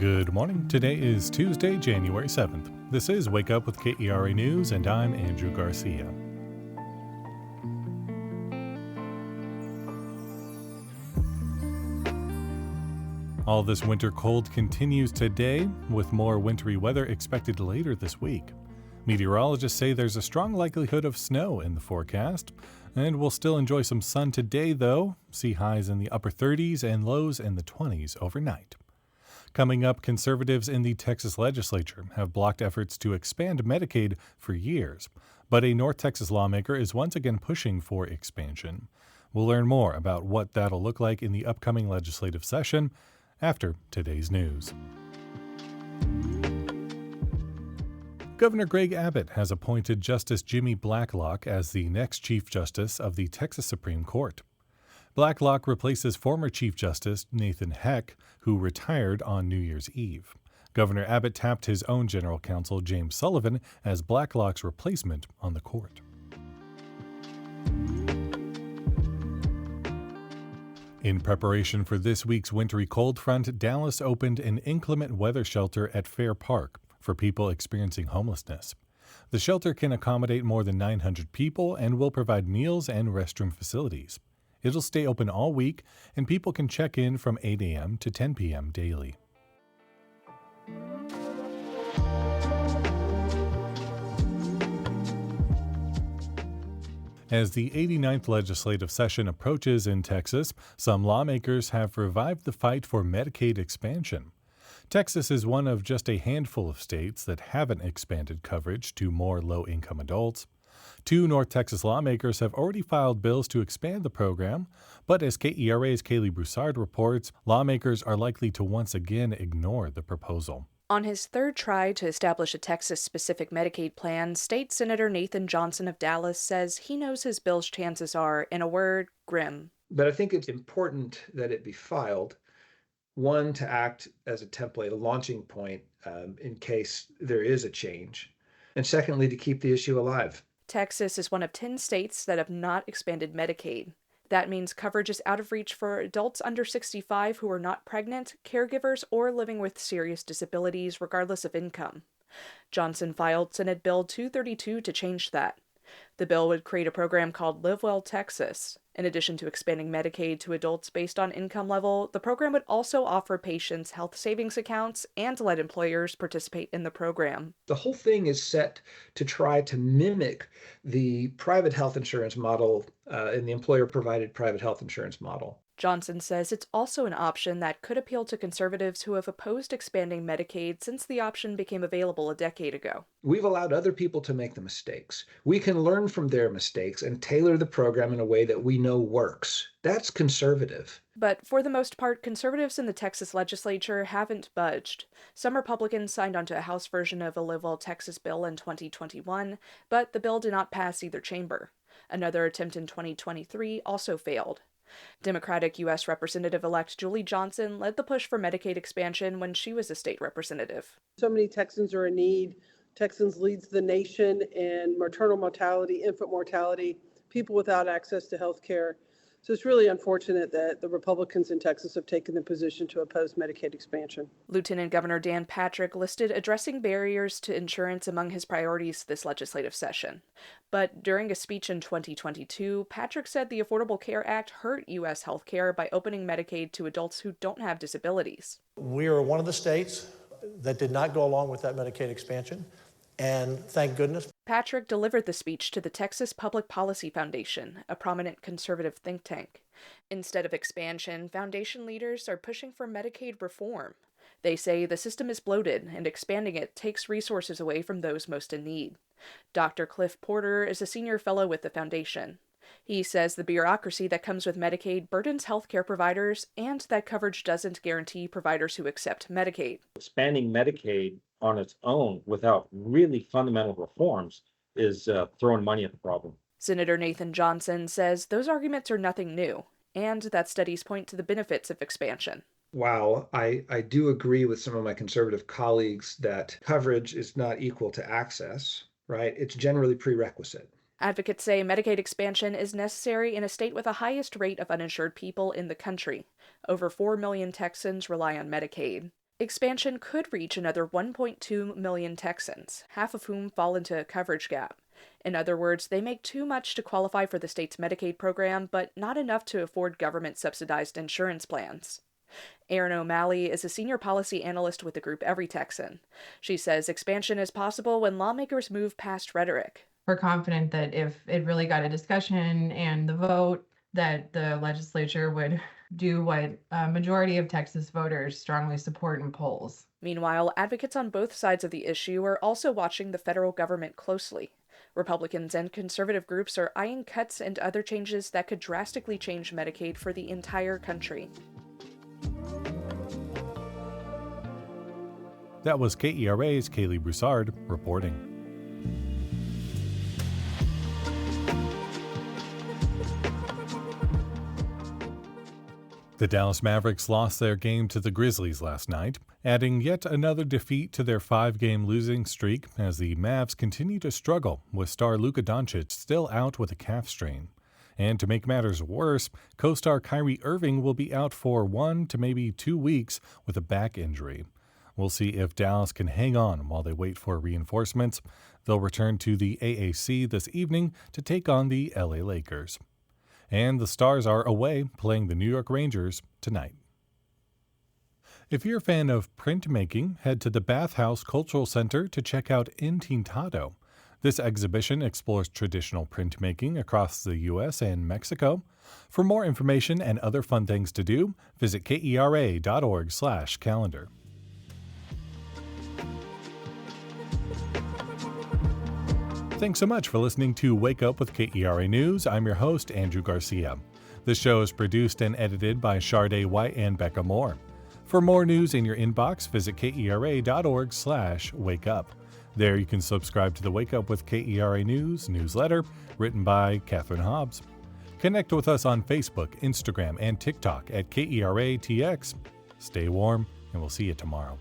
Good morning. Today is Tuesday, January 7th. This is Wake Up with KERA News, and I'm Andrew Garcia. All this winter cold continues today, with more wintry weather expected later this week. Meteorologists say there's a strong likelihood of snow in the forecast, and we'll still enjoy some sun today, though. See highs in the upper 30s and lows in the 20s overnight. Coming up, conservatives in the Texas legislature have blocked efforts to expand Medicaid for years, but a North Texas lawmaker is once again pushing for expansion. We'll learn more about what that'll look like in the upcoming legislative session after today's news. Governor Greg Abbott has appointed Justice Jimmy Blacklock as the next Chief Justice of the Texas Supreme Court. Blacklock replaces former Chief Justice Nathan Heck, who retired on New Year's Eve. Governor Abbott tapped his own general counsel, James Sullivan, as Blacklock's replacement on the court. In preparation for this week's wintry cold front, Dallas opened an inclement weather shelter at Fair Park for people experiencing homelessness. The shelter can accommodate more than 900 people and will provide meals and restroom facilities. It'll stay open all week, and people can check in from 8 a.m. to 10 p.m. daily. As the 89th legislative session approaches in Texas, some lawmakers have revived the fight for Medicaid expansion. Texas is one of just a handful of states that haven't expanded coverage to more low-income adults. 2 North Texas lawmakers have already filed bills to expand the program, but as KERA's Kaylee Broussard reports, lawmakers are likely to once again ignore the proposal. On his third try to establish a Texas-specific Medicaid plan, State Senator Nathan Johnson of Dallas says he knows his bill's chances are, in a word, grim. But I think it's important that it be filed, one, to act as a template, a launching point in case there is a change, and secondly, to keep the issue alive. Texas is one of 10 states that have not expanded Medicaid. That means coverage is out of reach for adults under 65 who are not pregnant, caregivers, or living with serious disabilities, regardless of income. Johnson filed Senate Bill 232 to change that. The bill would create a program called Live Well Texas. In addition to expanding Medicaid to adults based on income level, the program would also offer patients health savings accounts and let employers participate in the program. The whole thing is set to try to mimic the private health insurance model and the employer-provided private health insurance model. Johnson says it's also an option that could appeal to conservatives who have opposed expanding Medicaid since the option became available a decade ago. We've allowed other people to make the mistakes. We can learn from their mistakes and tailor the program in a way that we know works. That's conservative. But for the most part, conservatives in the Texas legislature haven't budged. Some Republicans signed onto a House version of a Live Well Texas bill in 2021, but the bill did not pass either chamber. Another attempt in 2023 also failed. Democratic U.S. Representative-elect Julie Johnson led the push for Medicaid expansion when she was a state representative. So many Texans are in need. Texans leads the nation in maternal mortality, infant mortality, people without access to health care. So it's really unfortunate that the Republicans in Texas have taken the position to oppose Medicaid expansion. Lieutenant Governor Dan Patrick listed addressing barriers to insurance among his priorities this legislative session. But during a speech in 2022, Patrick said the Affordable Care Act hurt U.S. health care by opening Medicaid to adults who don't have disabilities. We are one of the states that did not go along with that Medicaid expansion, and thank goodness. Patrick delivered the speech to the Texas Public Policy Foundation, a prominent conservative think tank. Instead of expansion, foundation leaders are pushing for Medicaid reform. They say the system is bloated, and expanding it takes resources away from those most in need. Dr. Cliff Porter is a senior fellow with the foundation. He says the bureaucracy that comes with Medicaid burdens healthcare providers and that coverage doesn't guarantee providers who accept Medicaid. Expanding Medicaid on its own without really fundamental reforms is throwing money at the problem. Senator Nathan Johnson says those arguments are nothing new, and that studies point to the benefits of expansion. Wow, I do agree with some of my conservative colleagues that coverage is not equal to access, right? It's generally prerequisite. Advocates say Medicaid expansion is necessary in a state with the highest rate of uninsured people in the country. Over 4 million Texans rely on Medicaid. Expansion could reach another 1.2 million Texans, half of whom fall into a coverage gap. In other words, they make too much to qualify for the state's Medicaid program, but not enough to afford government-subsidized insurance plans. Erin O'Malley is a senior policy analyst with the group Every Texan. She says expansion is possible when lawmakers move past rhetoric. We're confident that if it really got a discussion and the vote, that the legislature would do what a majority of Texas voters strongly support in polls. Meanwhile, advocates on both sides of the issue are also watching the federal government closely. Republicans and conservative groups are eyeing cuts and other changes that could drastically change Medicaid for the entire country. That was KERA's Kaylee Broussard reporting. The Dallas Mavericks lost their game to the Grizzlies last night, adding yet another defeat to their 5-game losing streak as the Mavs continue to struggle with star Luka Doncic still out with a calf strain. And to make matters worse, co-star Kyrie Irving will be out for 1 to maybe 2 weeks with a back injury. We'll see if Dallas can hang on while they wait for reinforcements. They'll return to the AAC this evening to take on the LA Lakers. And the Stars are away playing the New York Rangers tonight. If you're a fan of printmaking, head to the Bathhouse Cultural Center to check out Intintado. This exhibition explores traditional printmaking across the U.S. and Mexico. For more information and other fun things to do, visit kera.org/calendar. Thanks so much for listening to Wake Up with KERA News. I'm your host, Andrew Garcia. This show is produced and edited by Shardae White and Bekah Morr. For more news in your inbox, visit kera.org/wakeup. There you can subscribe to the Wake Up with KERA News newsletter written by Catherine Hobbs. Connect with us on Facebook, Instagram, and TikTok at KERATX. Stay warm, and we'll see you tomorrow.